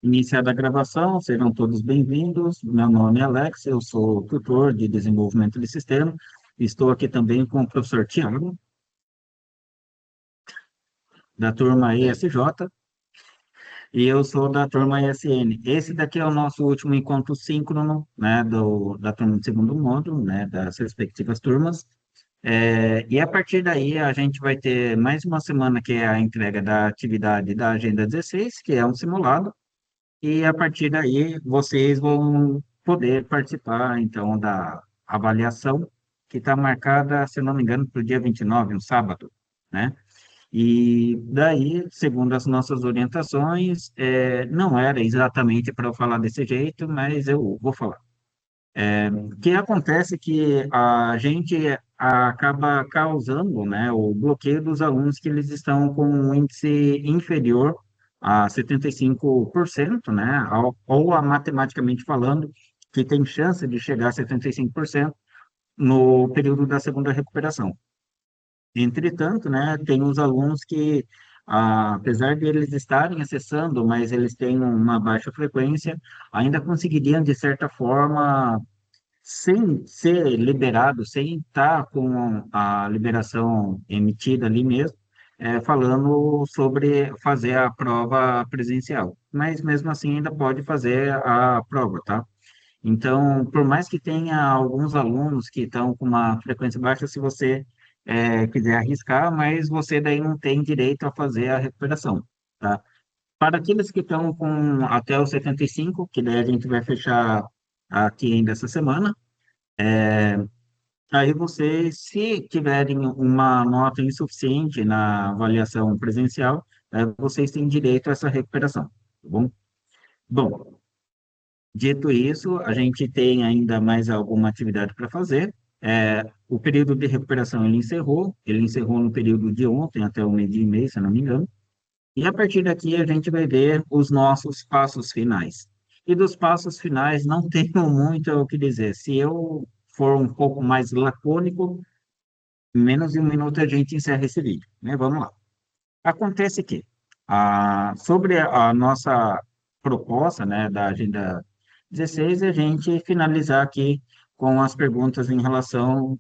Iniciada a gravação, sejam todos bem-vindos. Meu nome é Alex, eu sou tutor de desenvolvimento de sistema. Estou aqui também com o professor Tiago, da turma ESJ, e eu sou da turma ESN. Esse daqui é o nosso último encontro síncrono, né, da turma de segundo módulo, né, das respectivas turmas. E a partir daí a gente vai ter mais uma semana que é a entrega da atividade da Agenda 16, que é um simulado. E a partir daí vocês vão poder participar, então, da avaliação, que está marcada, se eu não me engano, para o dia 29, um sábado, né? E daí, segundo as nossas orientações, não era exatamente para eu falar desse jeito, mas eu vou falar. O que acontece é que a gente acaba causando, né, o bloqueio dos alunos que eles estão com um índice inferior a 75%, né, matematicamente falando, que tem chance de chegar a 75% no período da segunda recuperação. Entretanto, né, tem os alunos que, apesar de eles estarem acessando, mas eles têm uma baixa frequência, ainda conseguiriam, de certa forma, sem ser liberado, sem estar com a liberação emitida ali mesmo, falando sobre fazer a prova presencial. Mas mesmo assim ainda pode fazer a prova, tá? Então, por mais que tenha alguns alunos que estão com uma frequência baixa, se você quiser arriscar, mas você daí não tem direito a fazer a recuperação, tá? Para aqueles que estão com até os 75, que daí a gente vai fechar aqui ainda essa semana, aí vocês, se tiverem uma nota insuficiente na avaliação presencial, vocês têm direito a essa recuperação, tá bom? Bom, dito isso, a gente tem ainda mais alguma atividade para fazer. O período de recuperação ele encerrou no período de ontem até o meio-dia e meio, se eu não me engano. E a partir daqui a gente vai ver os nossos passos finais. E dos passos finais não tenho muito o que dizer. Se eu for um pouco mais lacônico, em menos de um minuto a gente encerra esse vídeo, né? Vamos lá. Acontece que, sobre a nossa proposta, né, da Agenda 16, a gente finalizar aqui com as perguntas em relação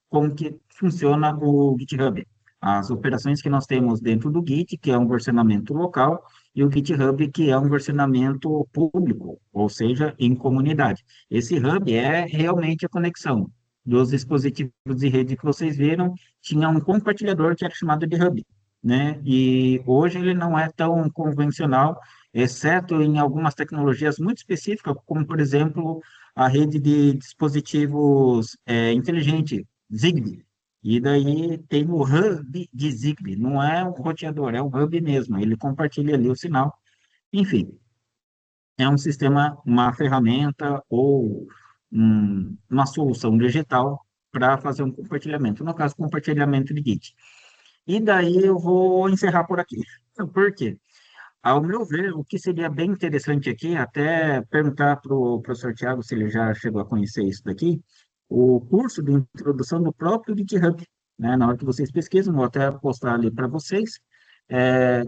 como que funciona o GitHub. As operações que nós temos dentro do Git, que é um versionamento local, e o GitHub, que é um versionamento público, ou seja, em comunidade. Esse hub é realmente a conexão dos dispositivos de rede que vocês viram, tinha um compartilhador que era chamado de hub, né? E hoje ele não é tão convencional, exceto em algumas tecnologias muito específicas, como, por exemplo, a rede de dispositivos inteligente, Zigbee. E daí tem o hub de Zigbee, não é um roteador, é um hub mesmo, ele compartilha ali o sinal. Enfim, é um sistema, uma ferramenta ou uma solução digital para fazer um compartilhamento, no caso, compartilhamento de Git. E daí eu vou encerrar por aqui. Por quê? Ao meu ver, o que seria bem interessante aqui, até perguntar para o professor Tiago se ele já chegou a conhecer isso daqui, o curso de introdução do próprio GitHub, né? Na hora que vocês pesquisam, vou até postar ali para vocês,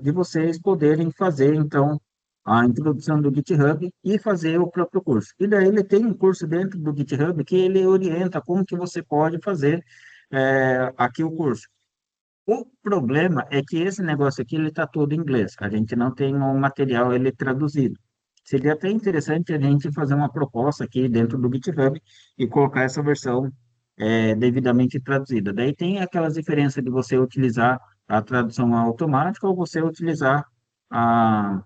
de vocês poderem fazer, então, a introdução do GitHub e fazer o próprio curso. E daí ele tem um curso dentro do GitHub que ele orienta como que você pode fazer aqui o curso. O problema é que esse negócio aqui ele está todo em inglês. A gente não tem um material ele traduzido. Seria até interessante a gente fazer uma proposta aqui dentro do GitHub e colocar essa versão devidamente traduzida. Daí tem aquelas diferenças de você utilizar a tradução automática ou você utilizar a,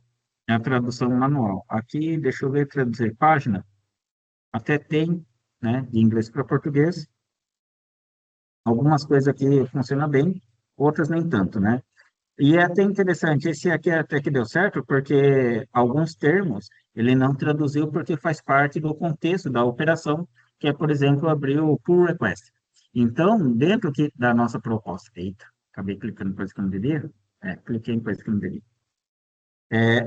a tradução manual. Aqui, deixa eu ver, traduzir página, até tem, né, de inglês para português. Algumas coisas aqui funcionam bem, outras nem tanto, né? E é até interessante, esse aqui até que deu certo, porque alguns termos ele não traduziu porque faz parte do contexto da operação, que é, por exemplo, abrir o pull request. Então, dentro aqui da nossa proposta, eita, acabei clicando em coisa que eu não devia, cliquei em coisa que eu não devia.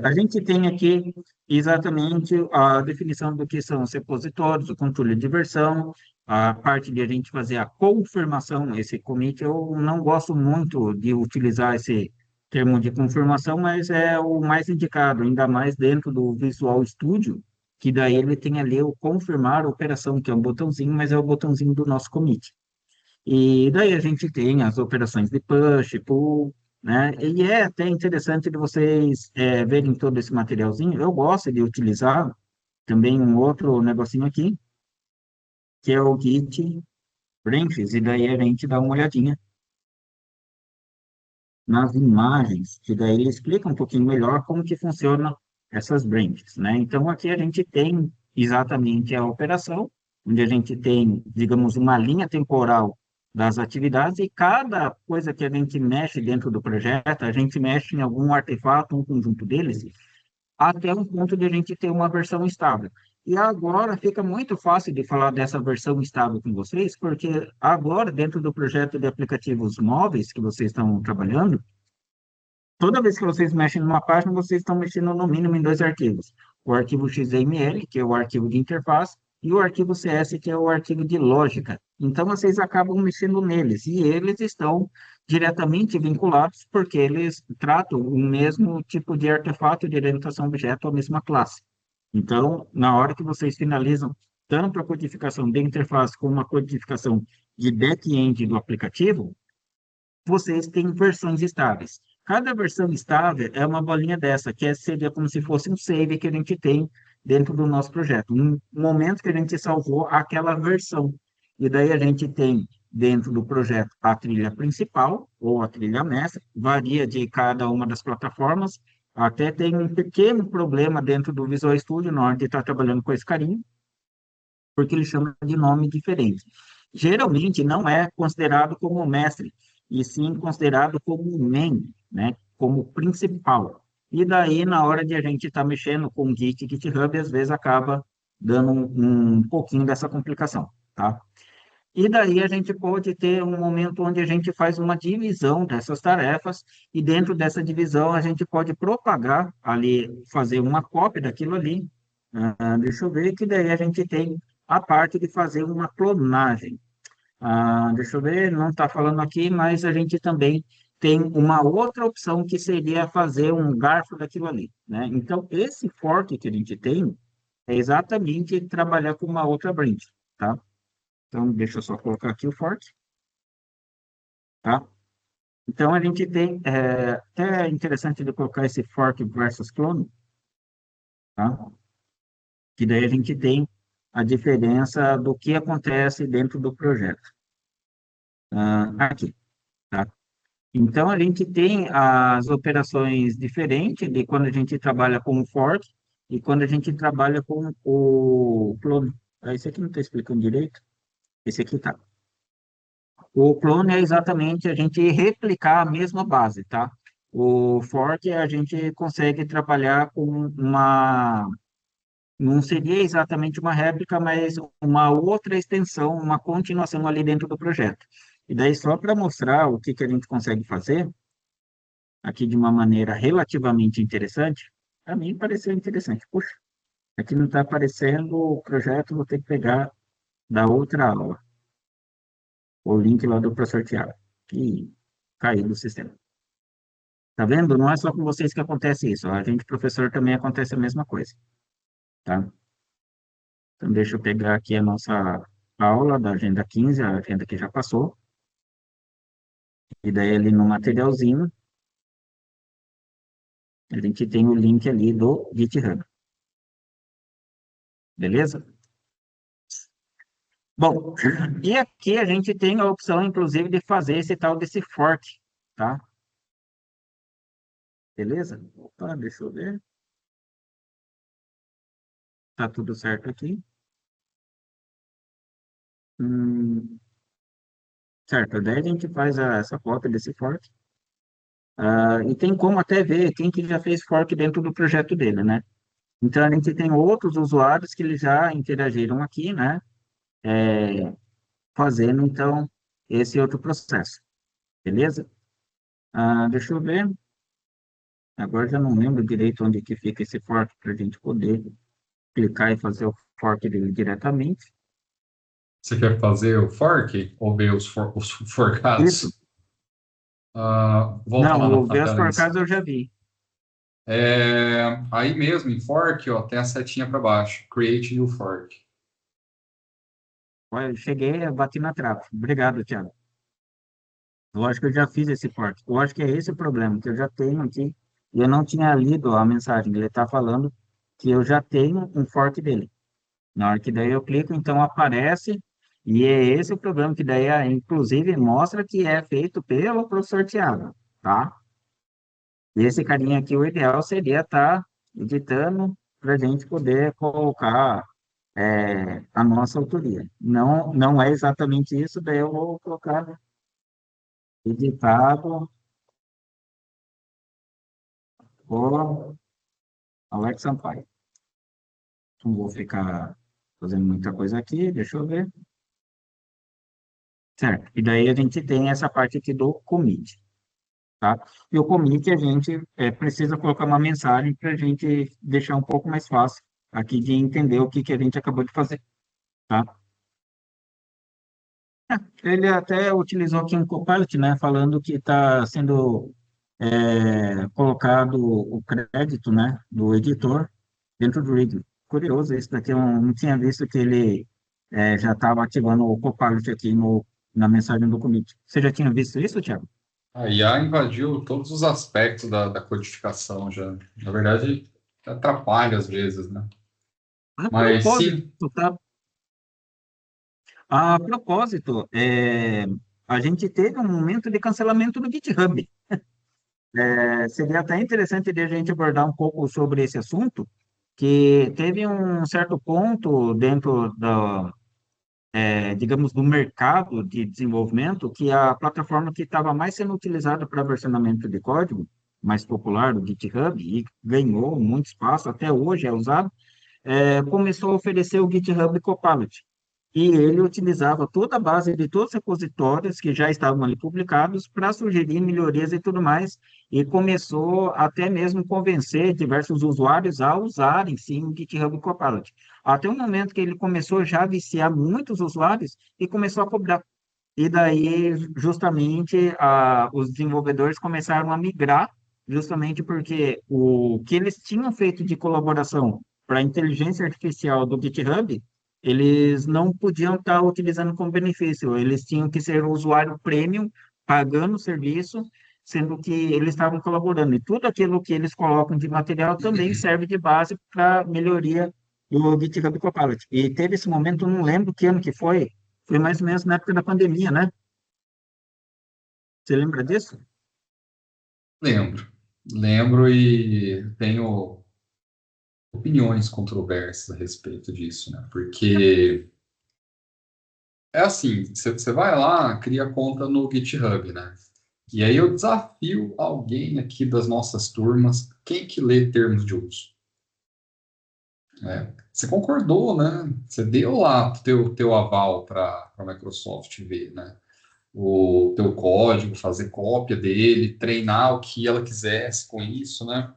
A gente tem aqui exatamente a definição do que são os repositórios, o controle de versão, a parte de a gente fazer a confirmação, esse commit, eu não gosto muito de utilizar esse termo de confirmação, mas é o mais indicado, ainda mais dentro do Visual Studio, que daí ele tem ali o confirmar a operação, que é um botãozinho, mas é o botãozinho do nosso commit. E daí a gente tem as operações de push, pull, né? E é até interessante de vocês verem todo esse materialzinho. Eu gosto de utilizar também um outro negocinho aqui, que é o Git Branches, e daí a gente dá uma olhadinha nas imagens, que daí ele explica um pouquinho melhor como que funciona essas branches, né? Então, aqui a gente tem exatamente a operação, onde a gente tem, digamos, uma linha temporal das atividades e cada coisa que a gente mexe dentro do projeto, a gente mexe em algum artefato, um conjunto deles, até um ponto de a gente ter uma versão estável. E agora fica muito fácil de falar dessa versão estável com vocês, porque agora, dentro do projeto de aplicativos móveis que vocês estão trabalhando, toda vez que vocês mexem numa página, vocês estão mexendo no mínimo em dois arquivos. O arquivo XML, que é o arquivo de interface, e o arquivo CS, que é o arquivo de lógica. Então, vocês acabam mexendo neles, e eles estão diretamente vinculados, porque eles tratam o mesmo tipo de artefato de orientação objeto, a mesma classe. Então, na hora que vocês finalizam tanto a codificação de interface como a codificação de back-end do aplicativo, vocês têm versões estáveis. Cada versão estável é uma bolinha dessa, seria como se fosse um save que a gente tem dentro do nosso projeto. Um momento que a gente salvou aquela versão. E daí a gente tem dentro do projeto a trilha principal ou a trilha mestra, varia de cada uma das plataformas. Até tem um pequeno problema dentro do Visual Studio, na hora de estar trabalhando com esse carinho, porque ele chama de nome diferente. Geralmente não é considerado como mestre, e sim considerado como main, né, como principal. E daí, na hora de a gente estar mexendo com Git e GitHub, às vezes acaba dando um pouquinho dessa complicação, tá? E daí a gente pode ter um momento onde a gente faz uma divisão dessas tarefas, e dentro dessa divisão a gente pode propagar ali, fazer uma cópia daquilo ali. Deixa eu ver, que daí a gente tem a parte de fazer uma clonagem. Deixa eu ver, não está falando aqui, mas a gente também tem uma outra opção que seria fazer um garfo daquilo ali, né? Então, esse fork que a gente tem é exatamente trabalhar com uma outra branch, tá? Então, deixa eu só colocar aqui o fork, tá? Então, a gente tem, até é interessante de colocar esse fork versus clone, tá? Que daí a gente tem a diferença do que acontece dentro do projeto. Aqui, tá? Então, a gente tem as operações diferentes de quando a gente trabalha com o fork e quando a gente trabalha com o clone. Esse aqui não está explicando direito, esse aqui tá. O clone é exatamente a gente replicar a mesma base, tá? O fork a gente consegue trabalhar com uma, não seria exatamente uma réplica, mas uma outra extensão, uma continuação ali dentro do projeto. E daí, só para mostrar o que que a gente consegue fazer, aqui de uma maneira relativamente interessante, para mim pareceu interessante. Puxa, aqui não está aparecendo o projeto, vou ter que pegar da outra aula, o link lá do professor Tiago, que caiu do sistema. Tá vendo? Não é só com vocês que acontece isso. A gente, professor, também acontece a mesma coisa, tá? Então, deixa eu pegar aqui a nossa aula da Agenda 15, a agenda que já passou, e daí ali no materialzinho, a gente tem o link ali do GitHub, beleza? Bom, e aqui a gente tem a opção, inclusive, de fazer esse tal desse fork, tá? Beleza? Opa, deixa eu ver. Tá tudo certo aqui. Hum, certo, daí a gente faz essa cópia desse fork. E tem como até ver quem que já fez fork dentro do projeto dele, né? Então, a gente tem outros usuários que eles já interagiram aqui, né? Fazendo, então, esse outro processo. Beleza? Deixa eu ver. Agora já não lembro direito onde que fica esse fork para a gente poder clicar e fazer o fork dele diretamente. Você quer fazer o fork ou ver os Isso. forcados? Volta lá Não, o na Veus tela for inicial. Cause eu já vi. Aí mesmo, em fork, ó, tem a setinha para baixo. Create new fork. Olha, eu cheguei, eu bati na trave. Obrigado, Thiago. Lógico que eu já fiz esse fork. Eu acho que é esse o problema, que eu já tenho aqui, e eu não tinha lido a mensagem. Ele está falando que eu já tenho um fork dele. Na hora que daí eu clico, então aparece, e é esse o problema, que daí, inclusive, mostra que é feito pelo professor Thiago, tá? E esse carinha aqui, o ideal seria estar editando para a gente poder colocar a nossa autoria. Não, não é exatamente isso, daí eu vou colocar editado por Alex Sampaio. Não vou ficar fazendo muita coisa aqui, deixa eu ver. Certo. E daí a gente tem essa parte aqui do commit, tá? E o commit a gente precisa colocar uma mensagem para a gente deixar um pouco mais fácil aqui de entender o que que a gente acabou de fazer, tá? Ele até utilizou aqui um Copilot, né, falando que está sendo colocado o crédito, né, do editor dentro do Readme. Curioso isso daqui, eu não tinha visto que ele já estava ativando o Copilot aqui na mensagem do commit. Você já tinha visto isso, Thiago? A IA invadiu todos os aspectos da codificação já. Na verdade, atrapalha às vezes, né? A Mas propósito, sim, tá? A propósito, a gente teve um momento de cancelamento do GitHub. Seria até interessante de a gente abordar um pouco sobre esse assunto, que teve um certo ponto dentro digamos, do mercado de desenvolvimento, que a plataforma que estava mais sendo utilizada para versionamento de código, mais popular, o GitHub, e ganhou muito espaço, até hoje é usado, começou a oferecer o GitHub Copilot. E ele utilizava toda a base de todos os repositórios que já estavam ali publicados para sugerir melhorias e tudo mais, e começou até mesmo convencer diversos usuários a usarem sim o GitHub Copilot. Até o momento que ele começou já a viciar muitos usuários e começou a cobrar. E daí, justamente, os desenvolvedores começaram a migrar, justamente porque o que eles tinham feito de colaboração para a inteligência artificial do GitHub, eles não podiam estar utilizando como benefício, eles tinham que ser usuário premium, pagando o serviço, sendo que eles estavam colaborando. E tudo aquilo que eles colocam de material também serve de base para melhoria do GitHub Copilot. E teve esse momento, não lembro que ano que foi mais ou menos na época da pandemia, né? Você lembra disso? lembro. Lembro e tenho opiniões controversas a respeito disso, né? Porque é assim, você vai lá, cria conta no GitHub, né? E aí eu desafio alguém aqui das nossas turmas, quem que lê termos de uso? Né? Você concordou, né? Você deu lá teu aval para a Microsoft ver, né? O teu código, fazer cópia dele, treinar o que ela quisesse com isso, né?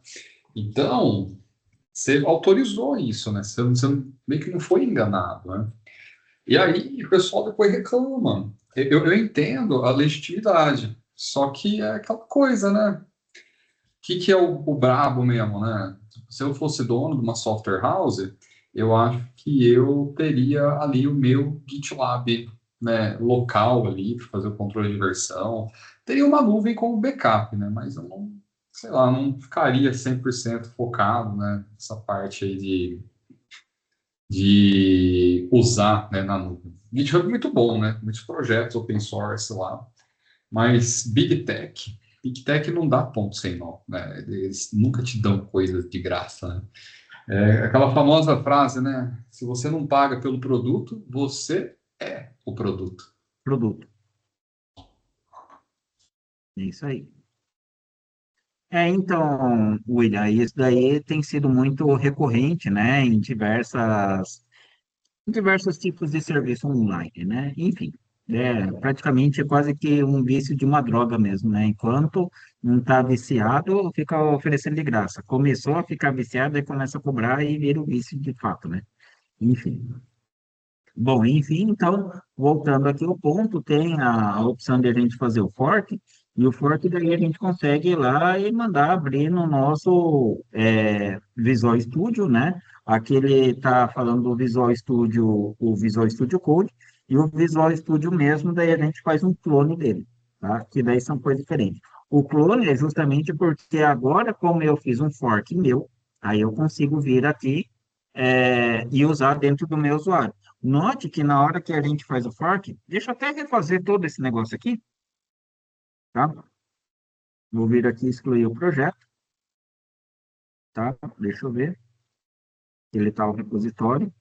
Então, você autorizou isso, né? Você meio que não foi enganado, né? E aí o pessoal depois reclama. Eu entendo a legitimidade, só que é aquela coisa, né? Que é o brabo mesmo, né? Se eu fosse dono de uma software house, eu acho que eu teria ali o meu GitLab, né, local ali para fazer o controle de versão. Teria uma nuvem como backup, né? Mas eu não, sei lá, não ficaria 100% focado, né, nessa parte aí de usar, né, na nuvem. GitHub é muito bom, né? Muitos projetos open source lá, mas Big Tech não dá ponto sem nó, né? Eles nunca te dão coisas de graça, né? É aquela famosa frase, né? Se você não paga pelo produto, você é o produto. Produto. É isso aí. Então, William, isso daí tem sido muito recorrente, né, em diversos tipos de serviço online, né? Enfim, praticamente é quase que um vício de uma droga mesmo, né? Enquanto não está viciado, fica oferecendo de graça. Começou a ficar viciado, aí começa a cobrar e vira o vício de fato, né? Enfim. Bom, enfim, então, voltando aqui ao ponto, tem a opção de a gente fazer o fork, E o fork daí a gente consegue ir lá e mandar abrir no nosso Visual Studio, né? Aqui ele está falando do Visual Studio, o Visual Studio Code, e o Visual Studio mesmo, daí a gente faz um clone dele, tá? Que daí são coisas diferentes. O clone é justamente porque agora, como eu fiz um fork meu, aí eu consigo vir aqui e usar dentro do meu usuário. Note que na hora que a gente faz o fork, deixa eu até refazer todo esse negócio aqui, tá? Vou vir aqui e excluir o projeto, tá? Deixa eu ver. Ele está o repositório.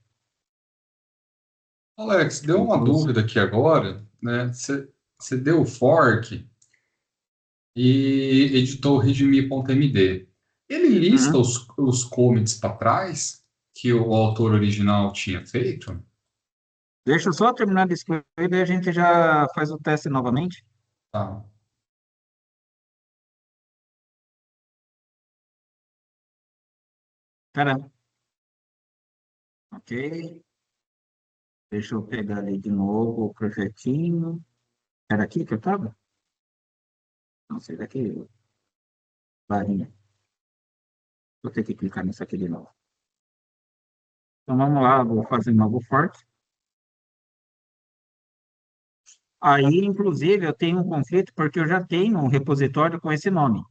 Alex, deu uma Ctrl C. dúvida aqui agora, né? Você deu fork e editou o readme.md. Ele lista Uhum. os commits para trás que o autor original tinha feito? Deixa eu só terminar de excluir, daí a gente já faz o teste novamente. Tá. Caramba, ok. Deixa eu pegar ali de novo o projetinho. Era aqui que eu estava? Não sei, daqui, barrinha. Vou ter que clicar nisso aqui de novo. Então vamos lá, vou fazer um novo fork. Aí, inclusive, eu tenho um conflito porque eu já tenho um repositório com esse nome.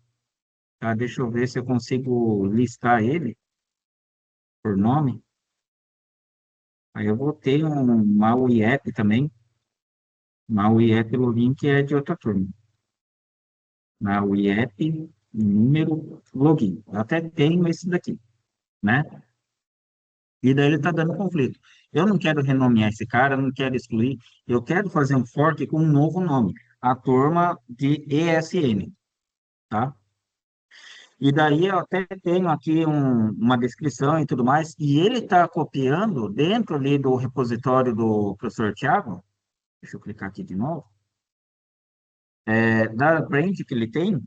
Tá? Deixa eu ver se eu consigo listar ele por nome. Aí eu vou ter um Maui App também. Maui App login que é de outra turma. Maui App número login. Eu até tenho esse daqui, né? E daí ele está dando conflito. Eu não quero renomear esse cara, não quero excluir. Eu quero fazer um fork com um novo nome. A turma de ESN, tá? E daí eu até tenho aqui uma descrição e tudo mais. E ele está copiando dentro ali do repositório do professor Tiago. Deixa eu clicar aqui de novo. Da branch que ele tem,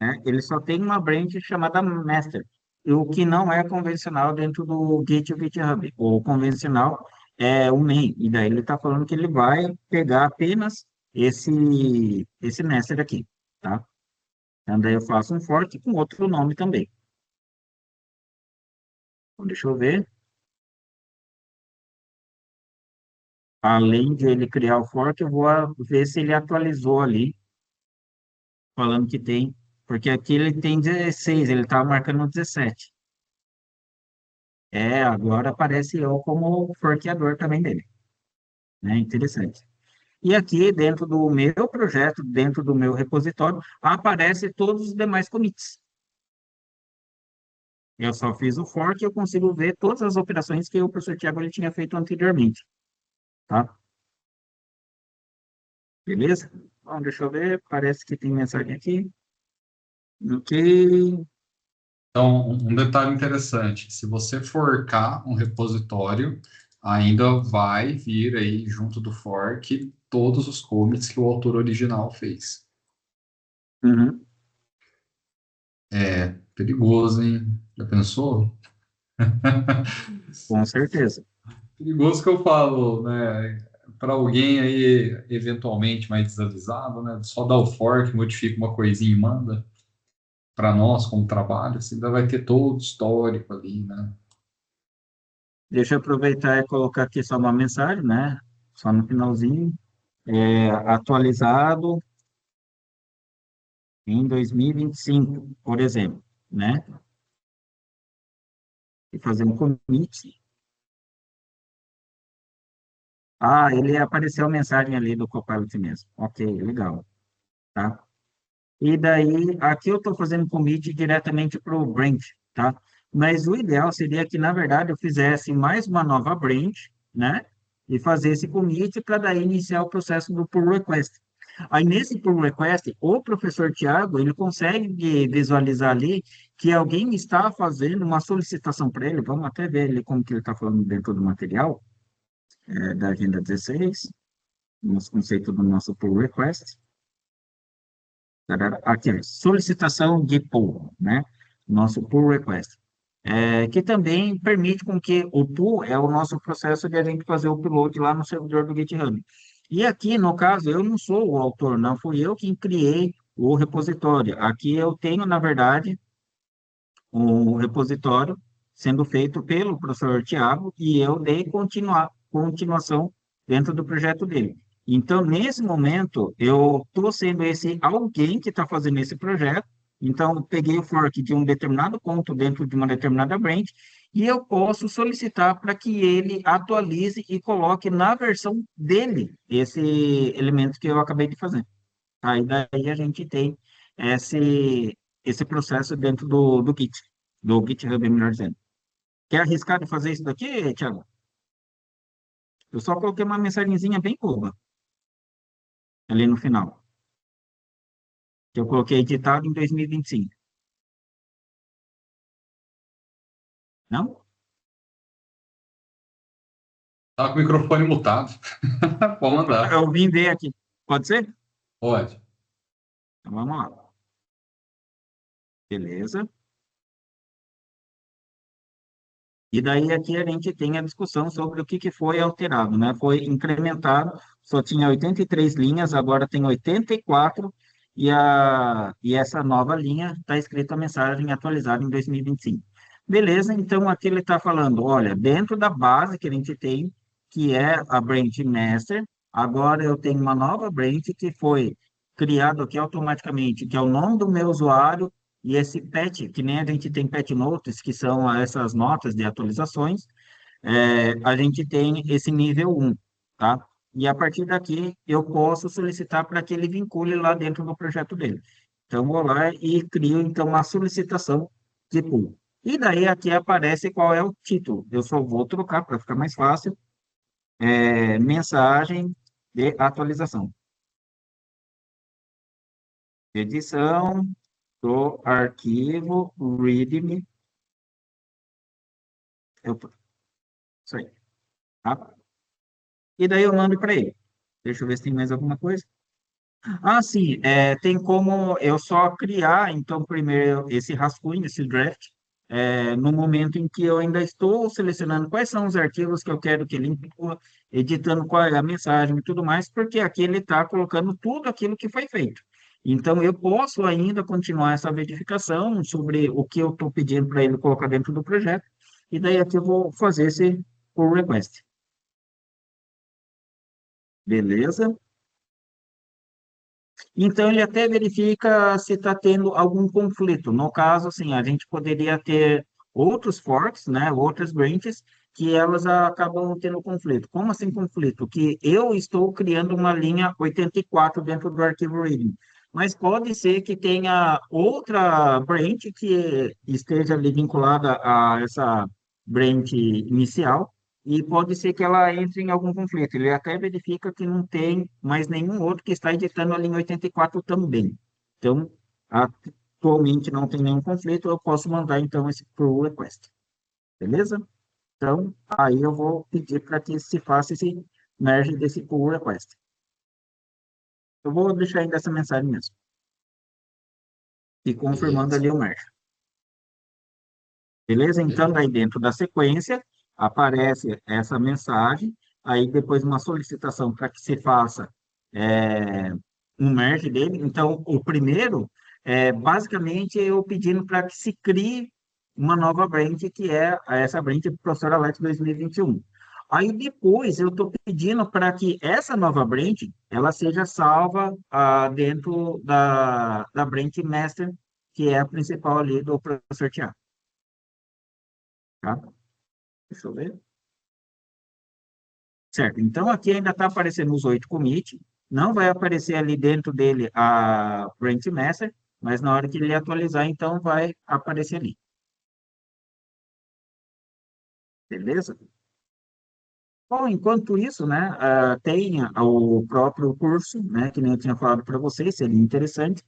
né? Ele só tem uma branch chamada master, e o que não é convencional dentro do Git e o GitHub. O convencional é o main, e daí ele está falando que ele vai pegar apenas esse master aqui, tá? Então daí eu faço um fork com outro nome também. Então, deixa eu ver. Além de ele criar o fork, eu vou ver se ele atualizou ali, falando que tem, porque aqui ele tem 16, ele estava marcando 17. Agora aparece eu como forqueador também dele, né? Interessante. E aqui, dentro do meu projeto, dentro do meu repositório, aparece todos os demais commits. Eu só fiz o fork e eu consigo ver todas as operações que o professor Tiago ele tinha feito anteriormente, tá? Beleza? Bom, deixa eu ver, parece que tem mensagem aqui. Ok. Então, um detalhe interessante, se você forcar um repositório, ainda vai vir aí junto do fork todos os commits que o autor original fez. Uhum, É perigoso, hein? Já pensou? com certeza. Perigoso que eu falo, né? Para alguém aí eventualmente mais desavisado, né? Só dá o fork, modifica uma coisinha e manda para nós como trabalho, você ainda vai ter todo o histórico ali, né? Deixa eu aproveitar e colocar aqui só uma mensagem, né? Só no finalzinho. Atualizado em 2025, por exemplo, né? E fazer um commit. Ah, ele apareceu a mensagem ali do Copilot mesmo. Ok, legal, tá? E daí, aqui eu estou fazendo commit diretamente para o branch, tá? Mas o ideal seria que, na verdade, eu fizesse mais uma nova branch, né? E fazer esse commit para daí iniciar o processo do pull request. Aí, nesse pull request, o professor Tiago, ele consegue visualizar ali que alguém está fazendo uma solicitação para ele. Vamos até ver ele como que ele está falando dentro do material, da agenda 16, nosso conceito do nosso pull request. Aqui, ó, solicitação de pull, né? Nosso pull request. Que também permite com que o pull é o nosso processo de a gente fazer o upload lá no servidor do GitHub. E aqui, no caso, eu não sou o autor, não fui eu quem criei o repositório. Aqui eu tenho, na verdade, um repositório sendo feito pelo professor Tiago e eu dei continuação dentro do projeto dele. Então, nesse momento, eu estou sendo esse alguém que está fazendo esse projeto. Então, eu peguei o fork de um determinado ponto dentro de uma determinada branch e eu posso solicitar para que ele atualize e coloque na versão dele esse elemento que eu acabei de fazer. Aí daí a gente tem esse processo dentro do Git, do GitHub, melhor dizendo. Quer arriscar de fazer isso daqui, Thiago? Eu só coloquei uma mensagenzinha bem boba ali no final, que eu coloquei editado em 2025. Não? Tava com o microfone mutado. Pode Opa, mandar. eu vim ver aqui. Pode ser? Pode. Então vamos lá. Beleza. E daí aqui a gente tem a discussão sobre o que foi alterado, né? Foi incrementado, só tinha 83 linhas, agora tem 84, e essa nova linha está escrita a mensagem atualizada em 2025. Beleza, então aqui ele está falando, olha, dentro da base que a gente tem, que é a branch master, agora eu tenho uma nova branch que foi criado aqui automaticamente, que é o nome do meu usuário, e esse patch, que nem a gente tem patch notes, que são essas notas de atualizações, a gente tem esse nível um, tá? E a partir daqui eu posso solicitar para que ele vincule lá dentro do projeto dele. Então, vou lá e crio, então, uma solicitação de pull. E daí aqui aparece qual é o título. Eu só vou trocar para ficar mais fácil. Mensagem de atualização. Edição do arquivo README. Eu, isso aí, tá? E daí eu mando para ele. Deixa eu ver se tem mais alguma coisa. Ah, sim, tem como eu só criar, então, primeiro esse rascunho, esse draft, no momento em que eu ainda estou selecionando quais são os arquivos que eu quero que ele inclua, editando qual é a mensagem e tudo mais, porque aqui ele está colocando tudo aquilo que foi feito. Então, eu posso ainda continuar essa verificação sobre o que eu estou pedindo para ele colocar dentro do projeto, e daí aqui eu vou fazer esse pull request. Beleza? Então, ele até verifica se está tendo algum conflito. No caso, assim, a gente poderia ter outros forks, né, outras branches, que elas acabam tendo conflito. Como assim conflito? Que eu estou criando uma linha 84 dentro do arquivo readme, mas pode ser que tenha outra branch que esteja ali vinculada a essa branch inicial, e pode ser que ela entre em algum conflito. Ele até verifica que não tem mais nenhum outro que está editando a linha 84 também. Então, atualmente não tem nenhum conflito, eu posso mandar então esse pull request. Beleza? Então, aí eu vou pedir para que se faça esse merge desse pull request. Eu vou deixar ainda essa mensagem mesmo. E confirmando Beleza. ali o merge. Beleza? Então, Beleza. aí dentro da sequência, aparece essa mensagem, aí depois uma solicitação para que se faça é, um merge dele. Então, o primeiro basicamente eu pedindo para que se crie uma nova branch, que é essa branch do Professor Alex 2021. Aí depois eu estou pedindo para que essa nova branch ela seja salva dentro da branch master, que é a principal ali do professor Tiago. Tá? Deixa eu ver. Certo. Então, aqui ainda está aparecendo os 8 commit. Não vai aparecer ali dentro dele a branch master, mas na hora que ele atualizar, então vai aparecer ali. Beleza? Bom, enquanto isso, né, tem o próprio curso, né, que nem eu tinha falado para vocês, seria interessante,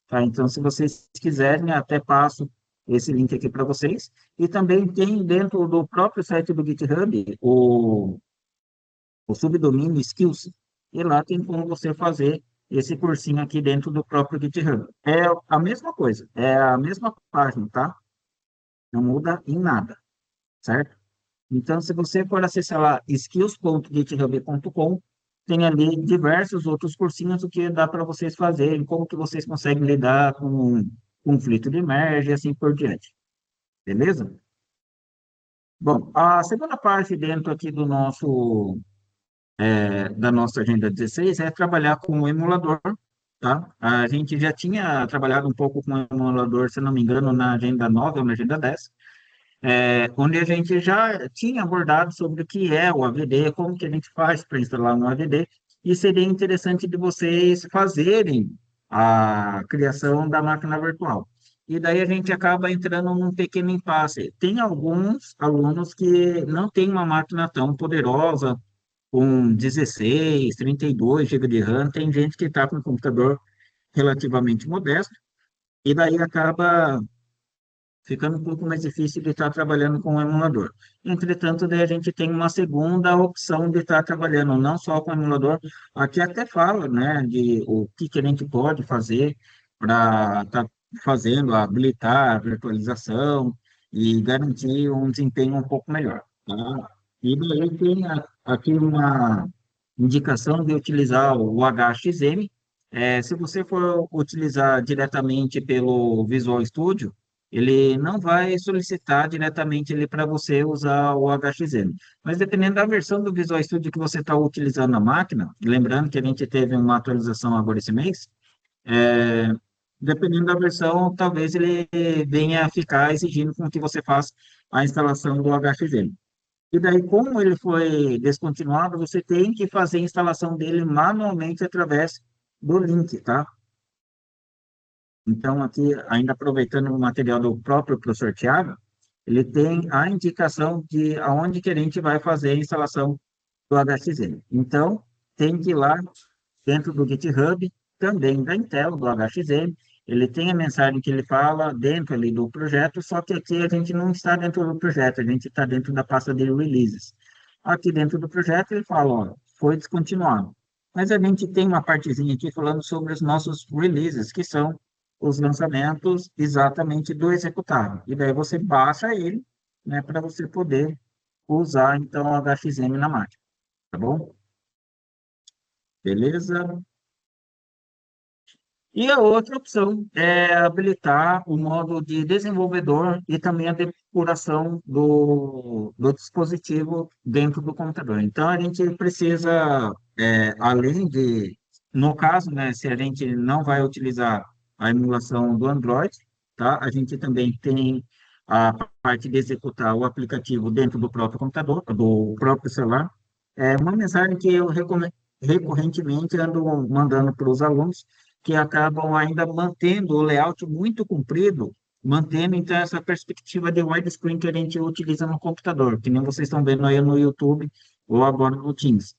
tá? Então, se vocês quiserem, até passo esse link aqui para vocês. E também tem dentro do próprio site do GitHub o subdomínio Skills, e lá tem como você fazer esse cursinho aqui dentro do próprio GitHub. É a mesma coisa, é a mesma página, tá? Não muda em nada, certo? Então, se você for acessar lá skills.github.com, tem ali diversos outros cursinhos que dá para vocês fazerem, como que vocês conseguem lidar com um conflito de merge e assim por diante. Beleza? Bom, a segunda parte dentro aqui do nosso, da nossa agenda 16 é trabalhar com o emulador, tá? A gente já tinha trabalhado um pouco com o emulador, se não me engano, na agenda 9 ou na agenda 10, onde a gente já tinha abordado sobre o que é o AVD, como que a gente faz para instalar um AVD, e seria interessante de vocês fazerem a criação da máquina virtual. E daí a gente acaba entrando num pequeno impasse. Tem alguns alunos que não têm uma máquina tão poderosa, com 16, 32 GB de RAM, tem gente que está com um computador relativamente modesto, e daí acaba ficando um pouco mais difícil de estar trabalhando com o emulador. Entretanto, daí a gente tem uma segunda opção de estar trabalhando não só com o emulador, aqui até fala, né, de o que que a gente pode fazer para estar fazendo, habilitar a virtualização e garantir um desempenho um pouco melhor, tá? E daí tem aqui uma indicação de utilizar o HXM. Se você for utilizar diretamente pelo Visual Studio, ele não vai solicitar diretamente ele para você usar o HXM. Mas dependendo da versão do Visual Studio que você está utilizando na máquina, lembrando que a gente teve uma atualização agora esse mês, é, dependendo da versão, talvez ele venha a ficar exigindo com que você faça a instalação do HXM. E daí, como ele foi descontinuado, você tem que fazer a instalação dele manualmente através do link, tá? Então, aqui, ainda aproveitando o material do próprio professor Tiago, ele tem a indicação de aonde que a gente vai fazer a instalação do HXM. Então, tem que ir lá dentro do GitHub, também da Intel, do HXM, ele tem a mensagem que ele fala dentro ali do projeto, só que aqui a gente não está dentro do projeto, a gente está dentro da pasta de releases. Aqui dentro do projeto ele fala, ó, foi descontinuado. Mas a gente tem uma partezinha aqui falando sobre os nossos releases, que são os lançamentos exatamente do executável. E daí você baixa ele, né, para você poder usar, então, o HXM na máquina, tá bom? Beleza? E a outra opção é habilitar o modo de desenvolvedor e também a depuração do dispositivo dentro do computador. Então, a gente precisa, além de, no caso, né, se a gente não vai utilizar a emulação do Android, tá? A gente também tem a parte de executar o aplicativo dentro do próprio computador, do próprio celular. É uma mensagem que eu recorrentemente ando mandando para os alunos, que acabam ainda mantendo o layout muito comprido, mantendo então essa perspectiva de widescreen que a gente utiliza no computador, que nem vocês estão vendo aí no YouTube ou agora no Teams.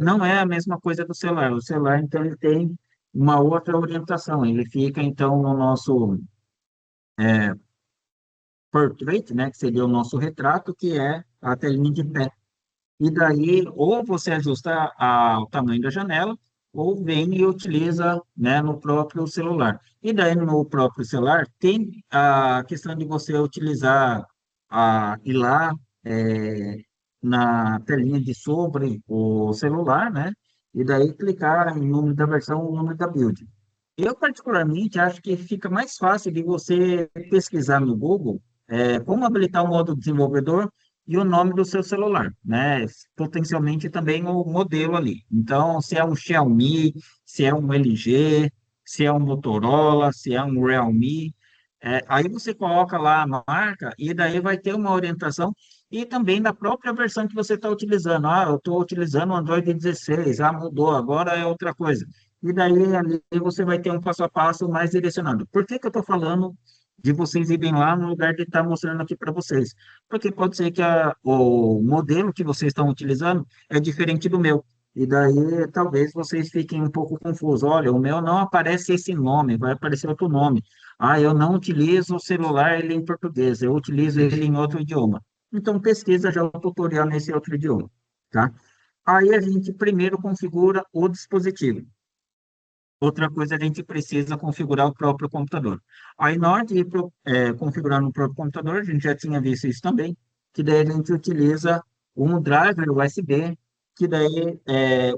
Não é a mesma coisa do celular. O celular, então, ele tem uma outra orientação. Ele fica, então, no nosso portrait, né, que seria o nosso retrato, que é a telinha de pé. E daí, ou você ajusta o tamanho da janela, ou vem e utiliza, né, no próprio celular. E daí, no próprio celular, tem a questão de você utilizar, ir lá, na telinha de sobre o celular, né? E daí clicar em nome da versão, o nome da build. Eu, particularmente, acho que fica mais fácil de você pesquisar no Google como habilitar o modo desenvolvedor e o nome do seu celular, né? Potencialmente também o modelo ali. Então, se é um Xiaomi, se é um LG, se é um Motorola, se é um Realme, aí você coloca lá a marca e daí vai ter uma orientação e também da própria versão que você está utilizando. Ah, eu estou utilizando o Android 16, mudou, agora é outra coisa. E daí ali você vai ter um passo a passo mais direcionado. Por que que eu estou falando de vocês irem lá no lugar de estar mostrando aqui para vocês? Porque pode ser que o modelo que vocês estão utilizando é diferente do meu. E daí talvez vocês fiquem um pouco confusos. Olha, o meu não aparece esse nome, vai aparecer outro nome. Ah, eu não utilizo o celular ele em português, eu utilizo ele em outro idioma. Então pesquisa já o tutorial nesse outro idioma, tá? Aí a gente primeiro configura o dispositivo. Outra coisa, a gente precisa configurar o próprio computador. Aí, na hora de configurar no próprio computador, a gente já tinha visto isso também, que daí a gente utiliza um driver USB, que daí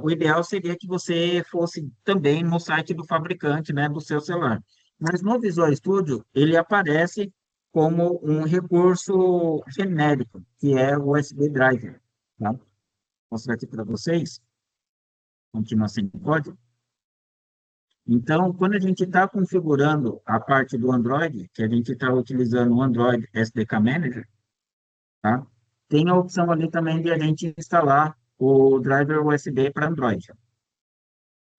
o ideal seria que você fosse também no site do fabricante, né, do seu celular. Mas no Visual Studio, ele aparece como um recurso genérico, que é o USB Driver. Tá? Vou mostrar aqui para vocês, continua sem código. Então, quando a gente está configurando a parte do Android, que a gente está utilizando o Android SDK Manager, tá? Tem a opção ali também de a gente instalar o driver USB para Android,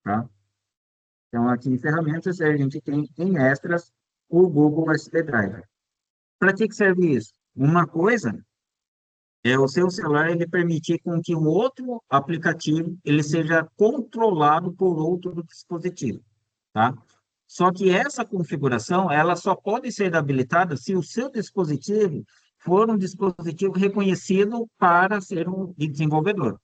tá? Então, aqui em ferramentas, a gente tem em extras o Google USB Driver. Para que que serve isso? Uma coisa é o seu celular ele permitir com que um outro aplicativo ele seja controlado por outro dispositivo, tá? Só que essa configuração, ela só pode ser habilitada se o seu dispositivo for um dispositivo reconhecido para ser um desenvolvedor.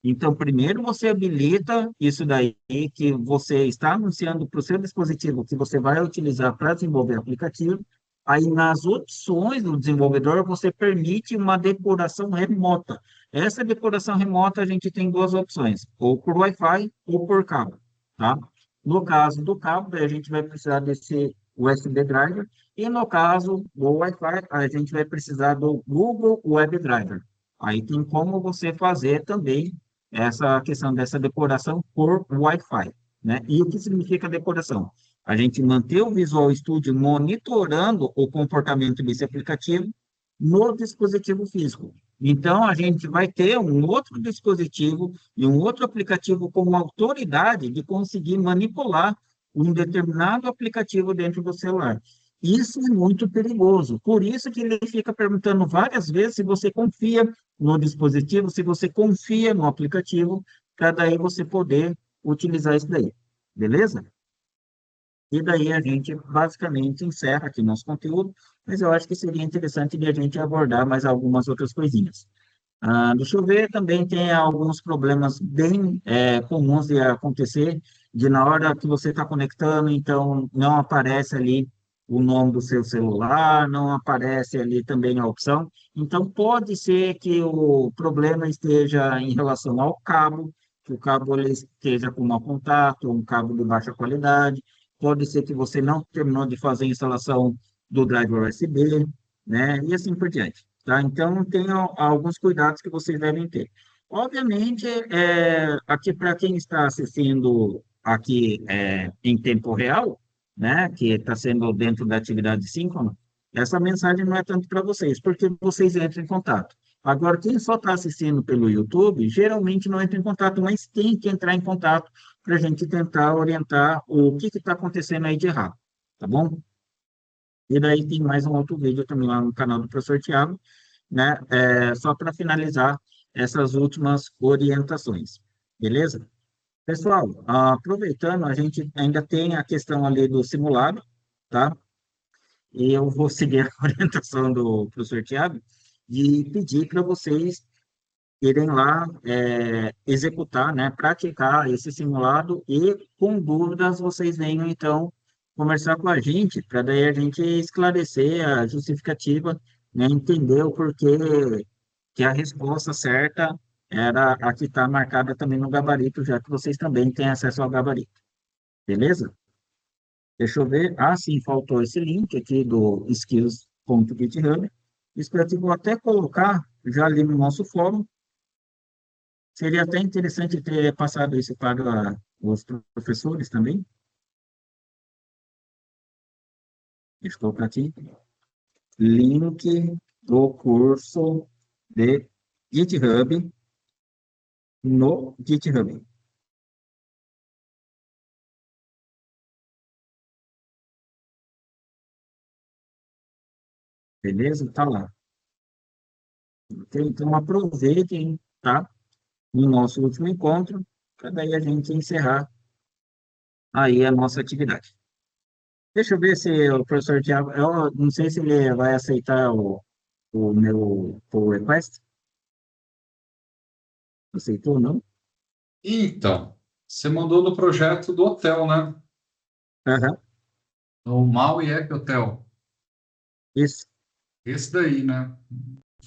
Então, primeiro você habilita isso daí que você está anunciando para o seu dispositivo que você vai utilizar para desenvolver aplicativo. Aí, nas opções do desenvolvedor, você permite uma depuração remota. Essa depuração remota, a gente tem duas opções, ou por Wi-Fi ou por cabo, tá? No caso do cabo, daí a gente vai precisar desse USB Driver, e no caso do Wi-Fi, a gente vai precisar do Google Web Driver. Aí tem como você fazer também essa questão dessa decoração por Wi-Fi, né? E o que significa decoração? A gente manter o Visual Studio monitorando o comportamento desse aplicativo no dispositivo físico. Então, a gente vai ter um outro dispositivo e um outro aplicativo com autoridade de conseguir manipular um determinado aplicativo dentro do celular. Isso é muito perigoso. Por isso que ele fica perguntando várias vezes se você confia no dispositivo, se você confia no aplicativo, para daí você poder utilizar isso daí. Beleza? E daí a gente basicamente encerra aqui nosso conteúdo, mas eu acho que seria interessante de a gente abordar mais algumas outras coisinhas. Deixa eu ver, também tem alguns problemas bem comuns de acontecer, de na hora que você está conectando, então não aparece ali o nome do seu celular, não aparece ali também a opção. Então pode ser que o problema esteja em relação ao cabo, que o cabo ele esteja com mau contato, um cabo de baixa qualidade. Pode ser que você não terminou de fazer a instalação do driver USB, né? E assim por diante. Tá? Então, tem alguns cuidados que vocês devem ter. Obviamente, aqui para quem está assistindo aqui em tempo real, né, que está sendo dentro da atividade síncrona, essa mensagem não é tanto para vocês, porque vocês entram em contato. Agora, quem só está assistindo pelo YouTube, geralmente não entra em contato, mas tem que entrar em contato para a gente tentar orientar o que está acontecendo aí de errado, tá bom? E daí tem mais um outro vídeo também lá no canal do professor Tiago, né? Só para finalizar essas últimas orientações, beleza? Pessoal, aproveitando, a gente ainda tem a questão ali do simulado, tá? E eu vou seguir a orientação do professor Tiago de pedir para vocês irem lá executar, né, praticar esse simulado e, com dúvidas, vocês venham, então, conversar com a gente, para daí a gente esclarecer a justificativa, né, entender o porquê que a resposta certa era a que está marcada também no gabarito, já que vocês também têm acesso ao gabarito. Beleza? Deixa eu ver. Ah, sim, faltou esse link aqui do skills.github. Isso que eu vou até colocar já ali no nosso fórum. Seria até interessante ter passado isso para os professores também. Deixa eu colocar aqui. Link do curso de GitHub no GitHub. Beleza? Tá lá. Ok? Então, aproveitem, tá? No nosso último encontro, para daí a gente encerrar aí a nossa atividade. Deixa eu ver se o professor Tiago, eu não sei se ele vai aceitar o meu pull request. Aceitou, não? Então, você mandou no projeto do hotel, né? Aham, O Maui App Hotel. isso. Esse daí, né?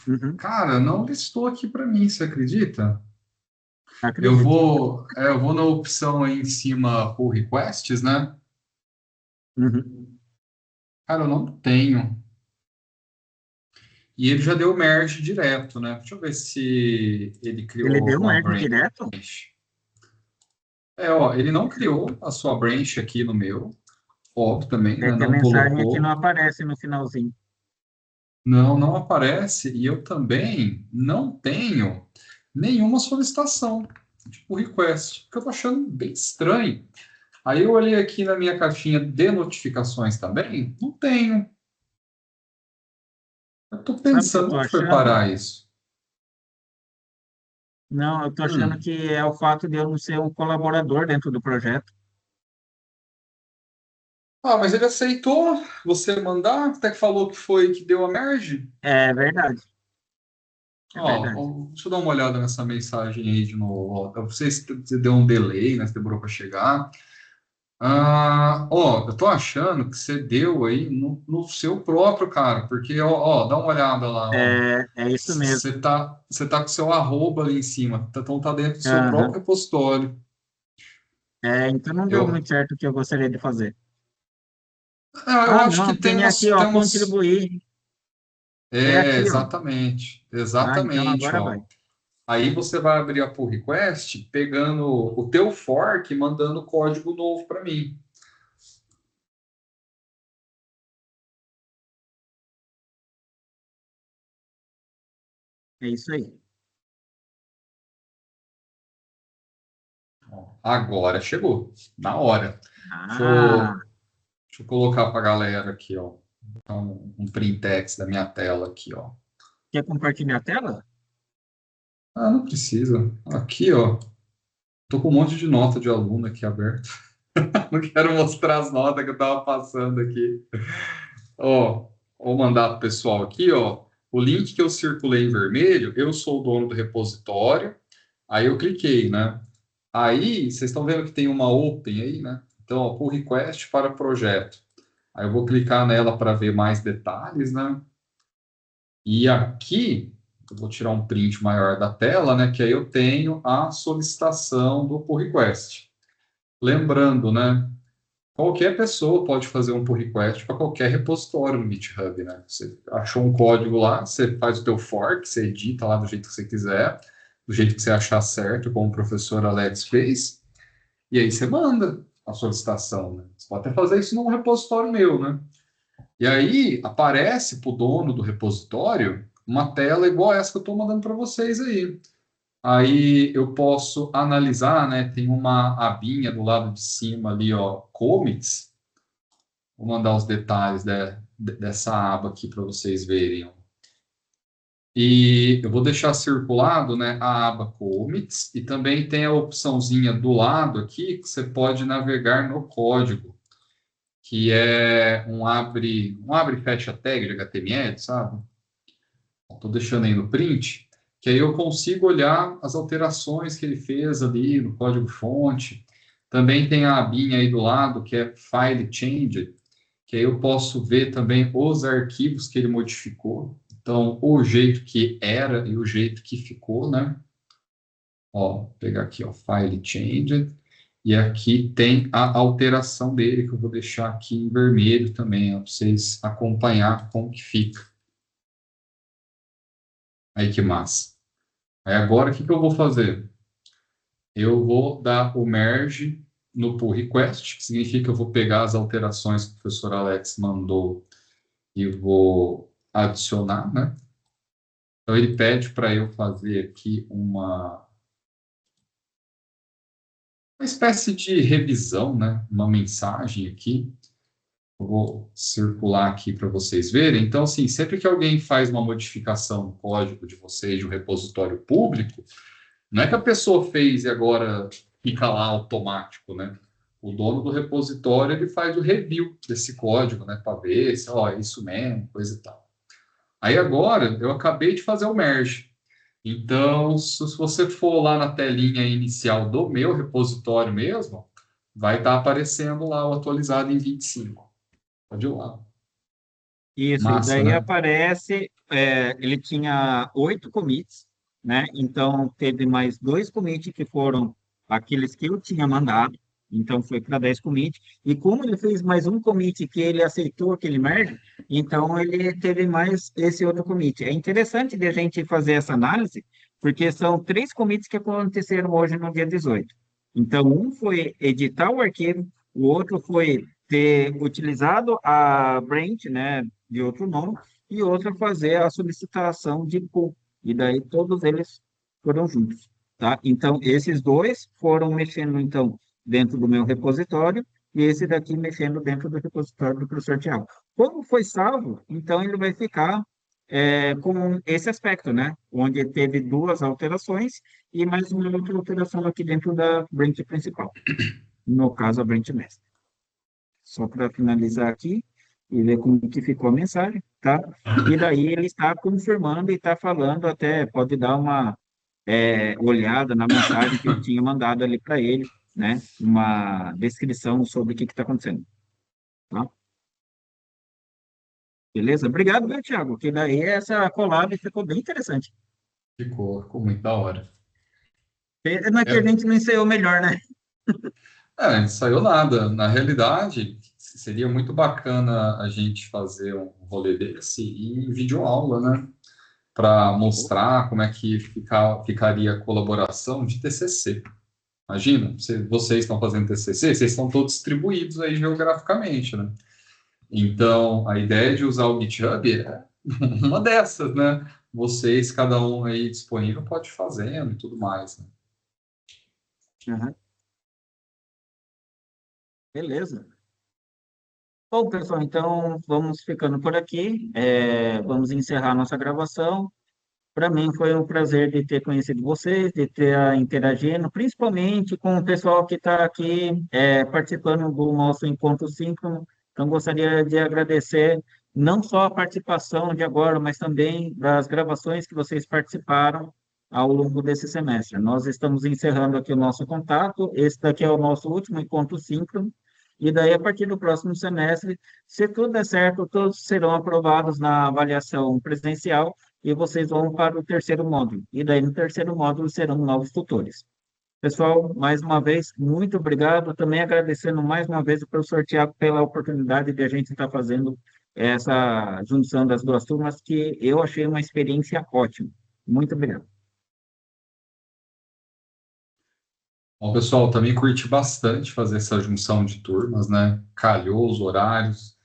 Uhum. Cara, não listou aqui para mim, você acredita? acredito. Eu vou na opção aí em cima, pull requests, né? Uhum. Cara, eu não tenho. E ele já deu merge direto, né? Deixa eu ver se ele Ele criou deu uma merge branch. direto? É, ó, ele não criou a sua branch aqui no meu, óbvio também, É né? que a Não mensagem aqui não colocou. aparece no finalzinho. Não, não aparece. E eu também não tenho nenhuma solicitação de pull request, que eu tô achando bem estranho. Aí eu olhei aqui na minha caixinha de notificações também, não tenho. Eu tô Sabe o que eu pensando tô onde foi achando? parar isso. Não, eu tô achando Hum. que é o fato de eu não ser um colaborador dentro do projeto. Ah, mas ele aceitou você mandar, até que falou que foi que deu a merge. É verdade, é Ó, verdade. ó, deixa eu dar uma olhada nessa mensagem aí de novo. Ó, eu não sei se deu um delay, né? Se demorou para chegar. Ah, ó, eu tô achando que você deu aí no seu próprio, cara, porque, ó, dá uma olhada lá, ó. É isso mesmo. Você tá com seu arroba ali em cima, então tá dentro do seu Aham. próprio repositório. Então não deu Eu, muito certo o que eu gostaria de fazer. eu Ah, acho que não, tem aqui, tem ó, umas. contribuir. É É, aqui, ó. exatamente, Então exatamente, agora vai. ó. Aí você vai abrir a pull request pegando o teu fork e mandando o código novo para mim. É isso aí. Ó, agora chegou, na hora. Deixa Ah, eu, deixa eu colocar para a galera aqui, ó. Então, um printex da minha tela aqui, ó. quer compartilhar a tela? Ah, não precisa. Aqui, ó. Tô com um monte de nota de aluno aqui aberto. Não quero mostrar as notas que eu tava passando aqui. Ó, vou mandar pro pessoal aqui, ó. O link que eu circulei em vermelho, eu sou o dono do repositório. Aí eu cliquei, né? Aí, vocês estão vendo que tem uma open aí, né? Então, ó, pull request para projeto. Aí eu vou clicar nela para ver mais detalhes, né? E aqui, eu vou tirar um print maior da tela, né? Que aí eu tenho a solicitação do pull request. Lembrando, né? Qualquer pessoa pode fazer um pull request para qualquer repositório no GitHub, né? Você achou um código lá, você faz o teu fork, você edita lá do jeito que você quiser, do jeito que você achar certo, como o professor Alex fez, e aí você manda a solicitação, né? Você pode até fazer isso num repositório meu, né? E aí aparece para o dono do repositório uma tela igual essa que eu estou mandando para vocês aí. Aí eu posso analisar, né? Tem uma abinha do lado de cima ali, ó, commits. Vou mandar os detalhes dessa aba aqui para vocês verem, ó. E eu vou deixar circulado, né, a aba commits e também tem a opçãozinha do lado aqui que você pode navegar no código, que é um abre e fecha tag de HTML, sabe? Estou deixando aí no print, que aí eu consigo olhar as alterações que ele fez ali no código-fonte. Também tem a abinha aí do lado, que é File Change, que aí eu posso ver também os arquivos que ele modificou. Então, o jeito que era e o jeito que ficou, né? Ó, vou pegar aqui, ó, File Change. E aqui tem a alteração dele, que eu vou deixar aqui em vermelho também, para vocês acompanhar como que fica. Aí que massa. Aí agora, o que que eu vou fazer? Eu vou dar o merge no pull request, que significa que eu vou pegar as alterações que o professor Alex mandou e vou adicionar, né? Então ele pede para eu fazer aqui uma espécie de revisão, né? Uma mensagem aqui. Eu vou circular aqui para vocês verem. Então, assim, sempre que alguém faz uma modificação no código de vocês, de um repositório público, não é que a pessoa fez e agora fica lá automático, né? O dono do repositório ele faz o review desse código, né? Para ver se, ó, é isso mesmo, coisa e tal. Aí agora eu acabei de fazer o merge. Então, se você for lá na telinha inicial do meu repositório mesmo, vai estar aparecendo lá o atualizado em 25. Pode ir lá. Isso, e Massa, daí né? aparece, ele tinha 8 commits, né? Então, teve mais dois commits que foram aqueles que eu tinha mandado, então foi para 10 commits. E como ele fez mais um commit que ele aceitou aquele merge, então ele teve mais esse outro commit. É interessante de a gente fazer essa análise, porque são três commits que aconteceram hoje no dia 18. Então, um foi editar o arquivo, o outro foi ter utilizado a branch, né, de outro nome, e outro fazer a solicitação de pull. E daí todos eles foram juntos, tá? Então, esses dois foram mexendo, então, dentro do meu repositório, e esse daqui mexendo dentro do repositório do professor Tiago. Como foi salvo, então ele vai ficar com esse aspecto, né? Onde teve duas alterações e mais uma outra alteração aqui dentro da branch principal. No caso, a branch mestre. Só para finalizar aqui e ver como que ficou a mensagem, tá? E daí ele está confirmando e está falando, até pode dar uma olhada na mensagem que eu tinha mandado ali para ele, né? Uma descrição sobre o que está acontecendo, tá? Beleza? Obrigado, viu, Thiago? Que daí essa collab ficou bem interessante. Ficou muito da hora. Não é que a É, gente não ensaiou melhor, né? não saiu nada. Na realidade, seria muito bacana a gente fazer um rolê desse em videoaula, né? Para mostrar como é que ficaria a colaboração de TCC. Imagina, vocês estão fazendo TCC, vocês estão todos distribuídos aí geograficamente, né? Então, a ideia de usar o GitHub é uma dessas, né? Vocês, cada um aí disponível, pode ir fazendo e tudo mais, né? Aham. Beleza. Bom, pessoal, então vamos ficando por aqui. Vamos encerrar nossa gravação. Para mim foi um prazer de ter conhecido vocês, de ter interagindo, principalmente com o pessoal que está aqui participando do nosso encontro síncrono. Então, gostaria de agradecer não só a participação de agora, mas também das gravações que vocês participaram ao longo desse semestre. Nós estamos encerrando aqui o nosso contato. Esse daqui é o nosso último encontro síncrono. E daí, a partir do próximo semestre, se tudo der certo, todos serão aprovados na avaliação presencial e vocês vão para o terceiro módulo. E daí, no terceiro módulo, serão novos tutores. Pessoal, mais uma vez, muito obrigado. Também agradecendo mais uma vez o professor Tiago pela oportunidade de a gente estar fazendo essa junção das duas turmas, que eu achei uma experiência ótima. Muito obrigado. Bom, pessoal, também curti bastante fazer essa junção de turmas, né? Calhou os horários.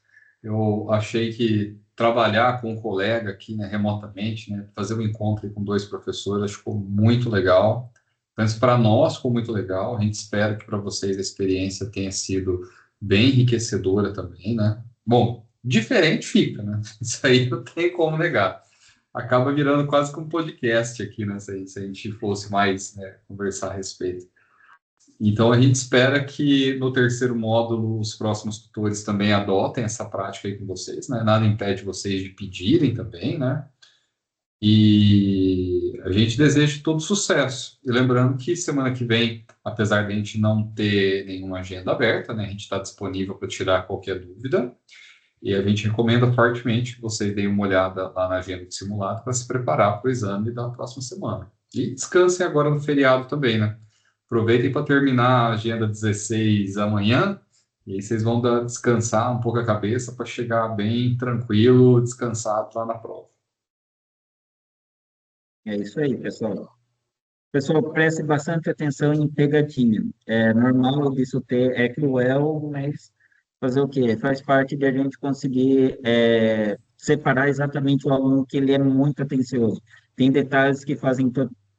Eu achei que trabalhar com um colega aqui, né, remotamente, né, fazer um encontro com dois professores, acho que ficou muito legal. Mas para nós ficou muito legal. A gente espera que para vocês a experiência tenha sido bem enriquecedora também, né? Bom, diferente fica, né? Isso aí não tem como negar. Acaba virando quase que um podcast aqui, né? Se a gente fosse mais, né, conversar a respeito. Então, a gente espera que no terceiro módulo os próximos tutores também adotem essa prática aí com vocês, né? Nada impede vocês de pedirem também, né? E a gente deseja todo sucesso. E lembrando que semana que vem, apesar de a gente não ter nenhuma agenda aberta, né? A gente está disponível para tirar qualquer dúvida. E a gente recomenda fortemente que vocês deem uma olhada lá na agenda de simulado para se preparar para o exame da próxima semana. E descansem agora no feriado também, né? Aproveitem para terminar a agenda 16 amanhã, e aí vocês vão descansar um pouco a cabeça para chegar bem tranquilo, descansado lá na prova. É isso aí, pessoal. Pessoal, preste bastante atenção em pegadinha. É normal disso ter, é cruel, mas fazer o quê? Faz parte de a gente conseguir separar exatamente o aluno que ele é muito atencioso. Tem detalhes que fazem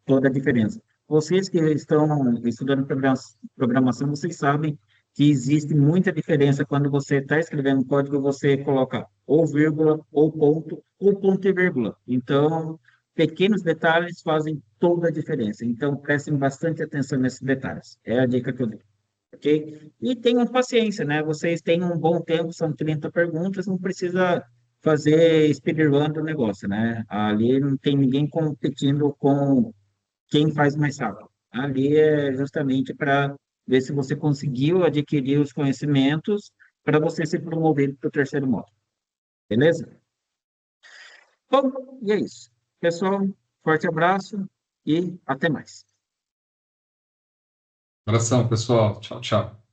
toda a diferença. Vocês que estão estudando programação, vocês sabem que existe muita diferença quando você está escrevendo código, você coloca ou vírgula, ou ponto e vírgula. Então, pequenos detalhes fazem toda a diferença. Então, prestem bastante atenção nesses detalhes. É a dica que eu dou. Ok? E tenham paciência, né? Vocês têm um bom tempo, são 30 perguntas, não precisa fazer speedrun do negócio, né? Ali não tem ninguém competindo com quem faz mais rápido. Ali é justamente para ver se você conseguiu adquirir os conhecimentos para você ser promovido para o terceiro módulo. Beleza? Bom, e é isso. Pessoal, forte abraço. e até mais. Abração, pessoal. Tchau, tchau.